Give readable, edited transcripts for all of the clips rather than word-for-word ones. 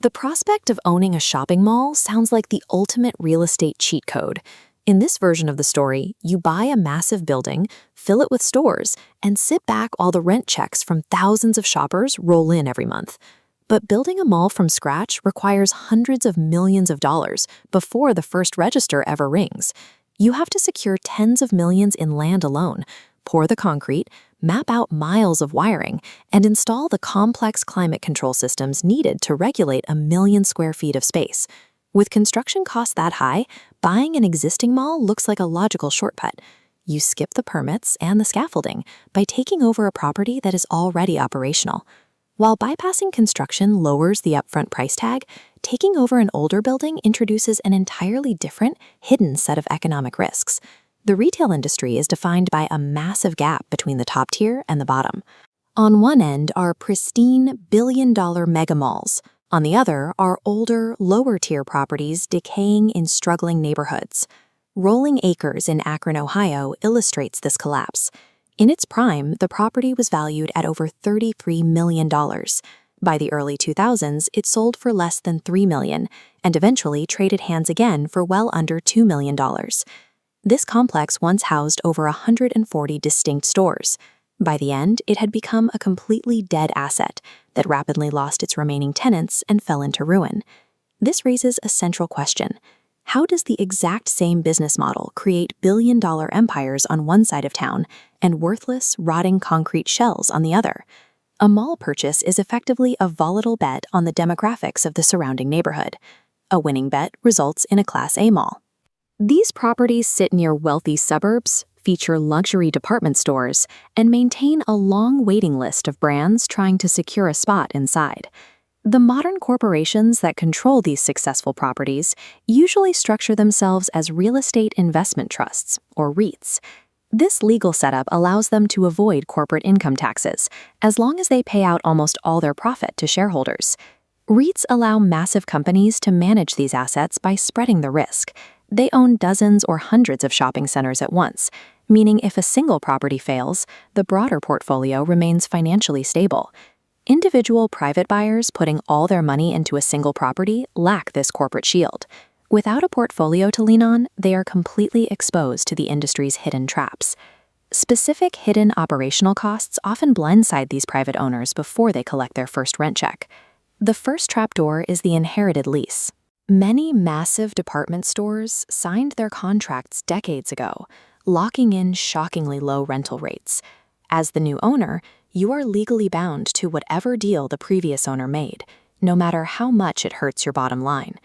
The prospect of owning a shopping mall sounds like the ultimate real estate cheat code. In this version of the story, you buy a massive building, fill it with stores, and sit back while the rent checks from thousands of shoppers roll in every month. But building a mall from scratch requires hundreds of millions of dollars before the first register ever rings. You have to secure tens of millions in land alone, pour the concrete, map out miles of wiring, and install the complex climate control systems needed to regulate 1 million square feet of space. With construction costs that high, buying an existing mall looks like a logical shortcut. You skip the permits and the scaffolding by taking over a property that is already operational. While bypassing construction lowers the upfront price tag, taking over an older building introduces an entirely different, hidden set of economic risks. The retail industry is defined by a massive gap between the top tier and the bottom. On one end are pristine, billion-dollar mega malls. On the other are older, lower-tier properties decaying in struggling neighborhoods. Rolling Acres in Akron, Ohio illustrates this collapse. In its prime, the property was valued at over $33 million. By the early 2000s, it sold for less than $3 million, and eventually traded hands again for well under $2 million. This complex once housed over 140 distinct stores. By the end, it had become a completely dead asset that rapidly lost its remaining tenants and fell into ruin. This raises a central question. How does the exact same business model create billion-dollar empires on one side of town and worthless, rotting concrete shells on the other? A mall purchase is effectively a volatile bet on the demographics of the surrounding neighborhood. A winning bet results in a Class A mall. These properties sit near wealthy suburbs, feature luxury department stores, and maintain a long waiting list of brands trying to secure a spot inside. The modern corporations that control these successful properties usually structure themselves as real estate investment trusts, or REITs. This legal setup allows them to avoid corporate income taxes, as long as they pay out almost all their profit to shareholders. REITs allow massive companies to manage these assets by spreading the risk. They own dozens or hundreds of shopping centers at once, meaning if a single property fails, the broader portfolio remains financially stable. Individual private buyers putting all their money into a single property lack this corporate shield. Without a portfolio to lean on, they are completely exposed to the industry's hidden traps. Specific hidden operational costs often blindside these private owners before they collect their first rent check. The first trapdoor is the inherited lease. Many massive department stores signed their contracts decades ago, locking in shockingly low rental rates. As the new owner, you are legally bound to whatever deal the previous owner made, no matter how much it hurts your bottom line.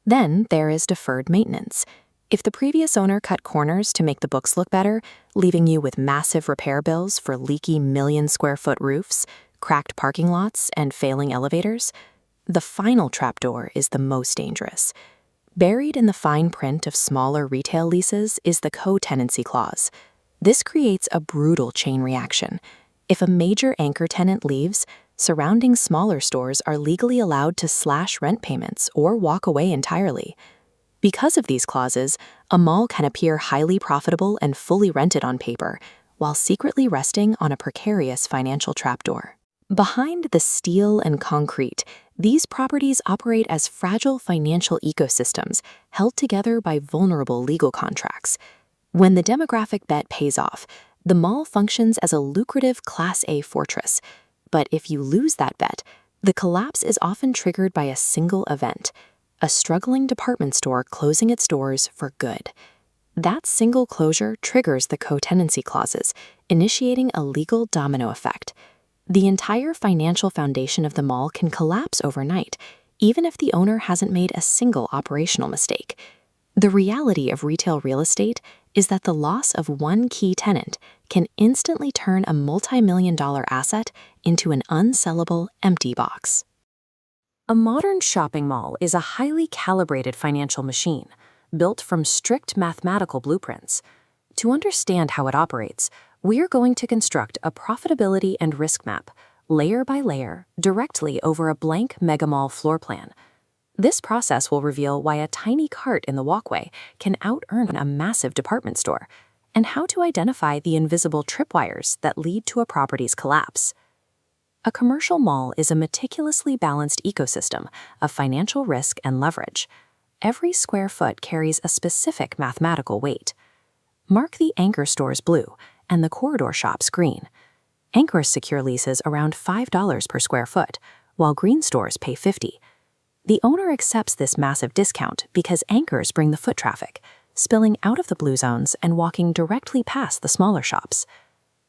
Then there is deferred maintenance. If the previous owner cut corners to make the books look better, leaving you with massive repair bills for leaky million-square-foot roofs, cracked parking lots, and failing elevators, the final trapdoor is the most dangerous. Buried in the fine print of smaller retail leases is the co-tenancy clause. This creates a brutal chain reaction. If a major anchor tenant leaves, surrounding smaller stores are legally allowed to slash rent payments or walk away entirely. Because of these clauses, a mall can appear highly profitable and fully rented on paper, while secretly resting on a precarious financial trapdoor. Behind the steel and concrete, these properties operate as fragile financial ecosystems held together by vulnerable legal contracts. When the demographic bet pays off, the mall functions as a lucrative Class A fortress. But if you lose that bet, the collapse is often triggered by a single event: a struggling department store closing its doors for good. That single closure triggers the co-tenancy clauses, initiating a legal domino effect. The entire financial foundation of the mall can collapse overnight, even if the owner hasn't made a single operational mistake. The reality of retail real estate is that the loss of one key tenant can instantly turn a multi-million-dollar asset into an unsellable empty box. A modern shopping mall is a highly calibrated financial machine, built from strict mathematical blueprints. To understand how it operates, we are going to construct a profitability and risk map, layer by layer, directly over a blank megamall floor plan. This process will reveal why a tiny cart in the walkway can out-earn a massive department store, and how to identify the invisible tripwires that lead to a property's collapse. A commercial mall is a meticulously balanced ecosystem of financial risk and leverage. Every square foot carries a specific mathematical weight. Mark the anchor stores blue and the corridor shops green. Anchors secure leases around $5 per square foot, while green stores pay $50. The owner accepts this massive discount because anchors bring the foot traffic, spilling out of the blue zones and walking directly past the smaller shops.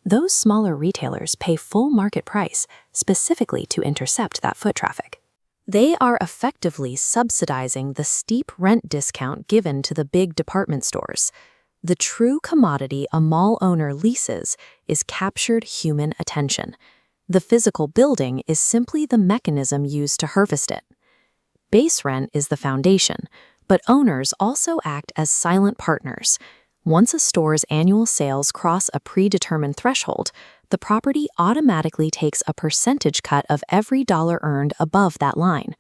Those smaller retailers pay full market price specifically to intercept that foot traffic. They are effectively subsidizing the steep rent discount given to the big department stores. The true commodity a mall owner leases is captured human attention. The physical building is simply the mechanism used to harvest it. Base rent is the foundation, but owners also act as silent partners. Once a store's annual sales cross a predetermined threshold, the property automatically takes a percentage cut of every dollar earned above that line.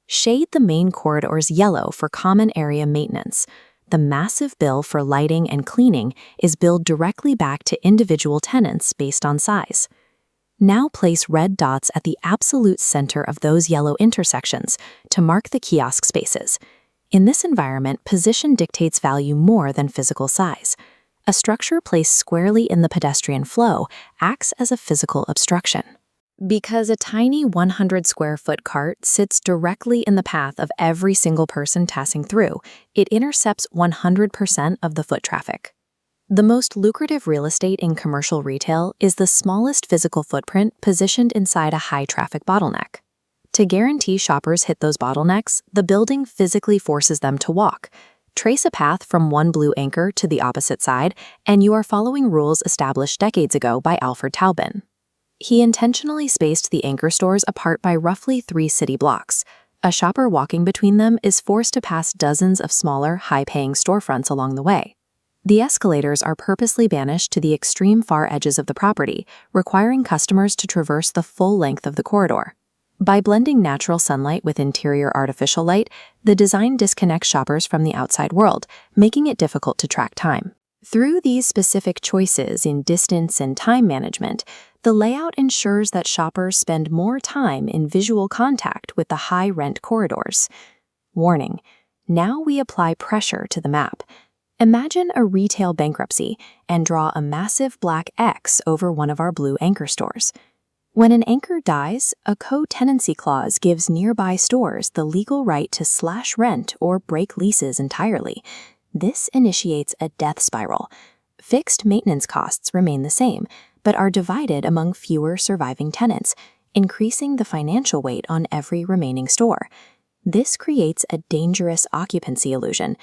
Shade the main corridors yellow for common area maintenance. The massive bill for lighting and cleaning is billed directly back to individual tenants based on size. Now place red dots at the absolute center of those yellow intersections to mark the kiosk spaces. In this environment, position dictates value more than physical size. A structure placed squarely in the pedestrian flow acts as a physical obstruction. Because a tiny 100-square-foot cart sits directly in the path of every single person passing through, it intercepts 100% of the foot traffic. The most lucrative real estate in commercial retail is the smallest physical footprint positioned inside a high-traffic bottleneck. To guarantee shoppers hit those bottlenecks, the building physically forces them to walk. Trace a path from one blue anchor to the opposite side, and you are following rules established decades ago by Alfred Taubin. He intentionally spaced the anchor stores apart by roughly 3 city blocks. A shopper walking between them is forced to pass dozens of smaller, high-paying storefronts along the way. The escalators are purposely banished to the extreme far edges of the property, requiring customers to traverse the full length of the corridor. By blending natural sunlight with interior artificial light, the design disconnects shoppers from the outside world, making it difficult to track time. Through these specific choices in distance and time management, the layout ensures that shoppers spend more time in visual contact with the high-rent corridors. Warning: now we apply pressure to the map. Imagine a retail bankruptcy and draw a massive black X over one of our blue anchor stores. When an anchor dies, a co-tenancy clause gives nearby stores the legal right to slash rent or break leases entirely. This initiates a death spiral. Fixed maintenance costs remain the same, but are divided among fewer surviving tenants, increasing the financial weight on every remaining store. This creates a dangerous occupancy illusion.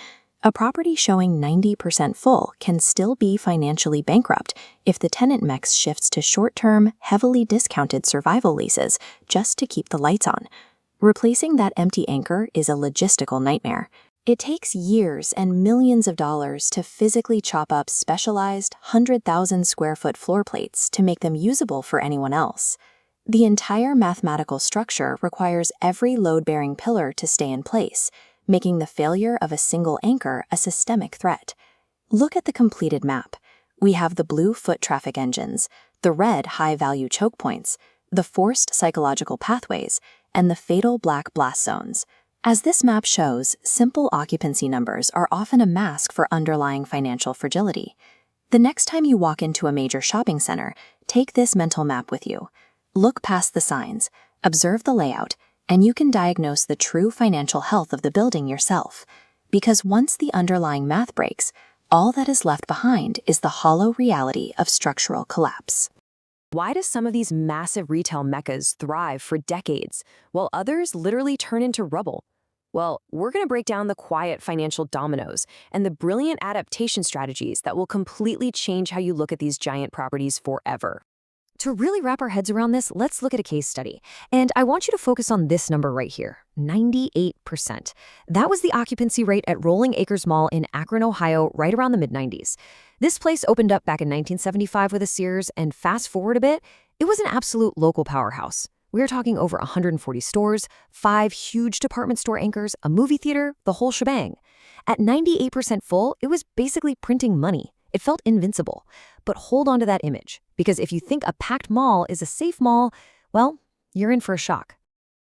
A property showing 90% full can still be financially bankrupt if the tenant mix shifts to short-term, heavily discounted survival leases just to keep the lights on. Replacing that empty anchor is a logistical nightmare. It takes years and millions of dollars to physically chop up specialized 100,000-square-foot floor plates to make them usable for anyone else. The entire mathematical structure requires every load-bearing pillar to stay in place, making the failure of a single anchor a systemic threat. Look at the completed map. We have the blue foot traffic engines, the red high-value choke points, the forced psychological pathways, and the fatal black blast zones. As this map shows, simple occupancy numbers are often a mask for underlying financial fragility. The next time you walk into a major shopping center, take this mental map with you. Look past the signs, observe the layout, and you can diagnose the true financial health of the building yourself. Because once the underlying math breaks, all that is left behind is the hollow reality of structural collapse. Why do some of these massive retail meccas thrive for decades, while others literally turn into rubble? Well, we're going to break down the quiet financial dominoes and the brilliant adaptation strategies that will completely change how you look at these giant properties forever. To really wrap our heads around this, let's look at a case study. And I want you to focus on this number right here, 98%. That was the occupancy rate at Rolling Acres Mall in Akron, Ohio, right around the mid-90s. This place opened up back in 1975 with a Sears, and fast forward a bit, it was an absolute local powerhouse. We are talking over 140 stores, 5 huge department store anchors, a movie theater, the whole shebang. At 98% full, it was basically printing money. It felt invincible. But hold on to that image, because if you think a packed mall is a safe mall, well, you're in for a shock.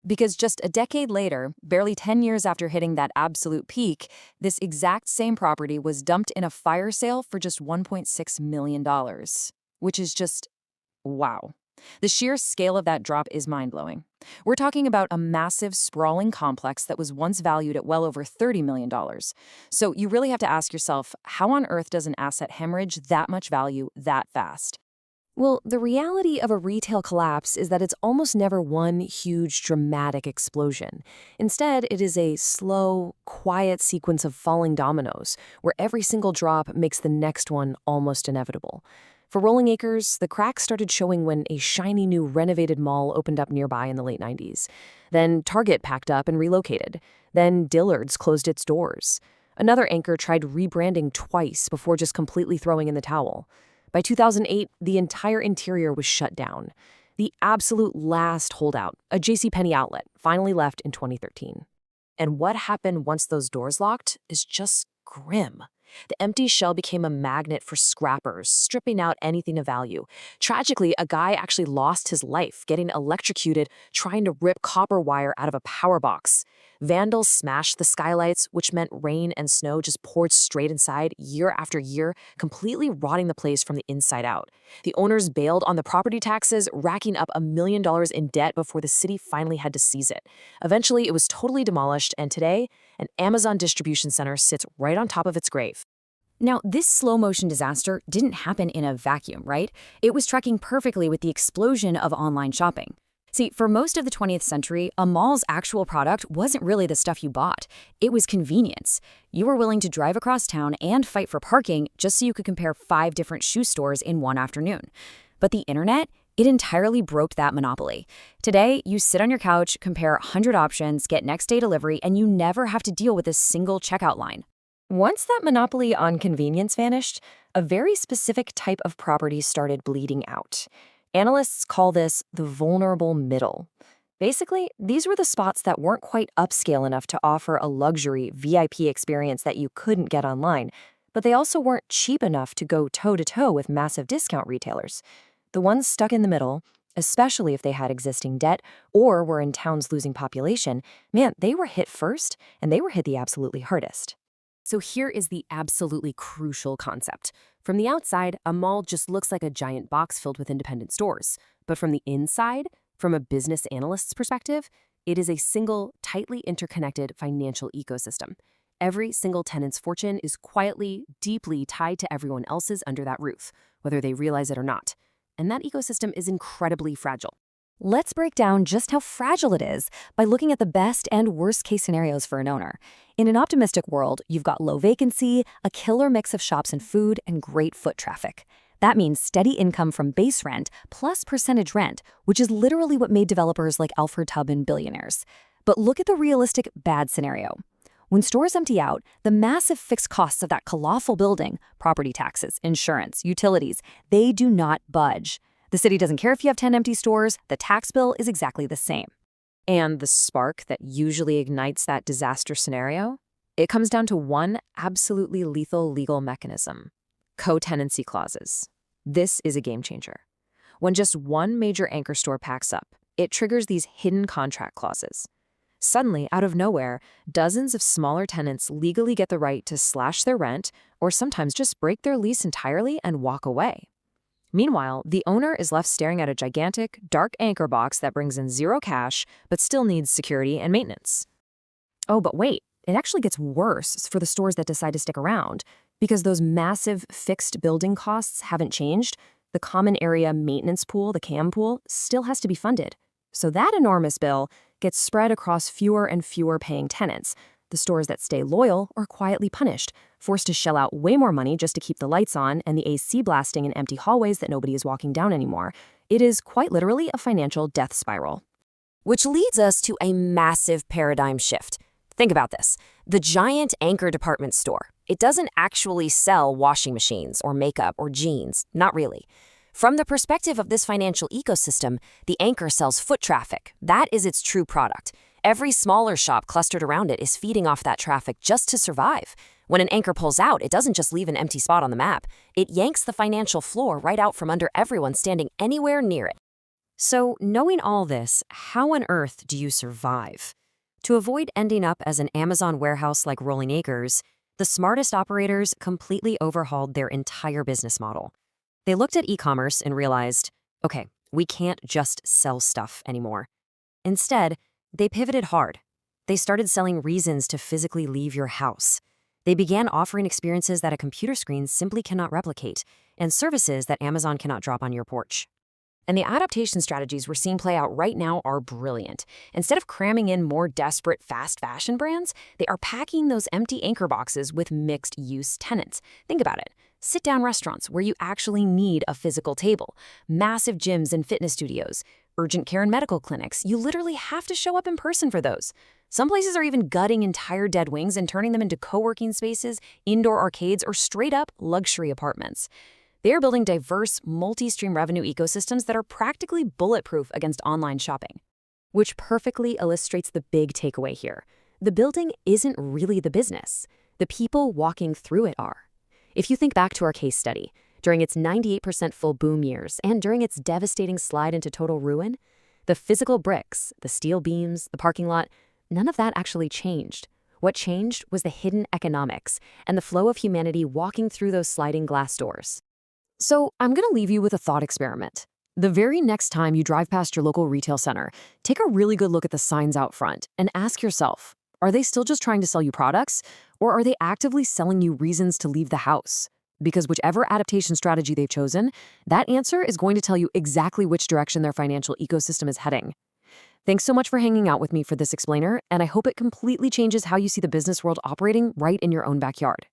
Because just a decade later, barely 10 years after hitting that absolute peak, this exact same property was dumped in a fire sale for just $1.6 million, which is just wow. The sheer scale of that drop is mind-blowing. We're talking about a massive, sprawling complex that was once valued at well over $30 million. So you really have to ask yourself, how on earth does an asset hemorrhage that much value that fast? Well, the reality of a retail collapse is that it's almost never one huge, dramatic explosion. Instead, it is a slow, quiet sequence of falling dominoes, where every single drop makes the next one almost inevitable. For Rolling Acres, the cracks started showing when a shiny new renovated mall opened up nearby in the late 90s. Then Target packed up and relocated. Then Dillard's closed its doors. Another anchor tried rebranding twice before just completely throwing in the towel. By 2008, the entire interior was shut down. The absolute last holdout, a JCPenney outlet, finally left in 2013. And what happened once those doors locked is just grim. The empty shell became a magnet for scrappers, stripping out anything of value. Tragically, a guy actually lost his life getting electrocuted trying to rip copper wire out of a power box. Vandals smashed the skylights, which meant rain and snow just poured straight inside year after year, completely rotting the place from the inside out. The owners bailed on the property taxes, racking up $1 million in debt before the city finally had to seize it. Eventually, it was totally demolished, and today, an Amazon distribution center sits right on top of its grave. Now, this slow-motion disaster didn't happen in a vacuum, right? It was tracking perfectly with the explosion of online shopping. See, for most of the 20th century, a mall's actual product wasn't really the stuff you bought. It was convenience. You were willing to drive across town and fight for parking just so you could compare 5 different shoe stores in one afternoon. But the internet, it entirely broke that monopoly. Today, you sit on your couch, compare 100 options, get next-day delivery, and you never have to deal with a single checkout line. Once that monopoly on convenience vanished, a very specific type of property started bleeding out. Analysts call this the vulnerable middle. Basically, these were the spots that weren't quite upscale enough to offer a luxury VIP experience that you couldn't get online, but they also weren't cheap enough to go toe-to-toe with massive discount retailers. The ones stuck in the middle, especially if they had existing debt or were in towns losing population, man, they were hit first, and they were hit the absolutely hardest. So here is the absolutely crucial concept. From the outside, a mall just looks like a giant box filled with independent stores. But from the inside, from a business analyst's perspective, it is a single, tightly interconnected financial ecosystem. Every single tenant's fortune is quietly, deeply tied to everyone else's under that roof, whether they realize it or not. And that ecosystem is incredibly fragile. Let's break down just how fragile it is by looking at the best and worst case scenarios for an owner. In an optimistic world, you've got low vacancy, a killer mix of shops and food, and great foot traffic. That means steady income from base rent plus percentage rent, which is literally what made developers like Alfred Tubman billionaires. But look at the realistic bad scenario. When stores empty out, the massive fixed costs of that colossal building, property taxes, insurance, utilities, they do not budge. The city doesn't care if you have 10 empty stores, the tax bill is exactly the same. And the spark that usually ignites that disaster scenario? It comes down to one absolutely lethal legal mechanism: co-tenancy clauses. This is a game changer. When just one major anchor store packs up, it triggers these hidden contract clauses. Suddenly, out of nowhere, dozens of smaller tenants legally get the right to slash their rent or sometimes just break their lease entirely and walk away. Meanwhile, the owner is left staring at a gigantic, dark anchor box that brings in zero cash, but still needs security and maintenance. Oh, but wait, it actually gets worse for the stores that decide to stick around. Because those massive fixed building costs haven't changed, the common area maintenance pool, the CAM pool, still has to be funded. So that enormous bill gets spread across fewer and fewer paying tenants. The stores that stay loyal are quietly punished, forced to shell out way more money just to keep the lights on and the AC blasting in empty hallways that nobody is walking down anymore. It is quite literally a financial death spiral. Which leads us to a massive paradigm shift. Think about this. The giant anchor department store. It doesn't actually sell washing machines or makeup or jeans. Not really. From the perspective of this financial ecosystem, the anchor sells foot traffic. That is its true product. Every smaller shop clustered around it is feeding off that traffic just to survive. When an anchor pulls out, it doesn't just leave an empty spot on the map. It yanks the financial floor right out from under everyone standing anywhere near it. So, knowing all this, how on earth do you survive? To avoid ending up as an Amazon warehouse like Rolling Acres, the smartest operators completely overhauled their entire business model. They looked at e-commerce and realized, okay, we can't just sell stuff anymore. Instead, they pivoted hard. They started selling reasons to physically leave your house. They began offering experiences that a computer screen simply cannot replicate, and services that Amazon cannot drop on your porch. And the adaptation strategies we're seeing play out right now are brilliant. Instead of cramming in more desperate fast fashion brands, they are packing those empty anchor boxes with mixed-use tenants. Think about it. Sit-down restaurants where you actually need a physical table, massive gyms and fitness studios, urgent care and medical clinics. You literally have to show up in person for those. Some places are even gutting entire dead wings and turning them into co-working spaces, indoor arcades, or straight-up luxury apartments. They are building diverse, multi-stream revenue ecosystems that are practically bulletproof against online shopping. Which perfectly illustrates the big takeaway here. The building isn't really the business. The people walking through it are. If you think back to our case study, during its 98% full boom years and during its devastating slide into total ruin, the physical bricks, the steel beams, the parking lot, none of that actually changed. What changed was the hidden economics and the flow of humanity walking through those sliding glass doors. So I'm going to leave you with a thought experiment. The very next time you drive past your local retail center, take a really good look at the signs out front and ask yourself, are they still just trying to sell you products, or are they actively selling you reasons to leave the house? Because whichever adaptation strategy they've chosen, that answer is going to tell you exactly which direction their financial ecosystem is heading. Thanks so much for hanging out with me for this explainer, and I hope it completely changes how you see the business world operating right in your own backyard.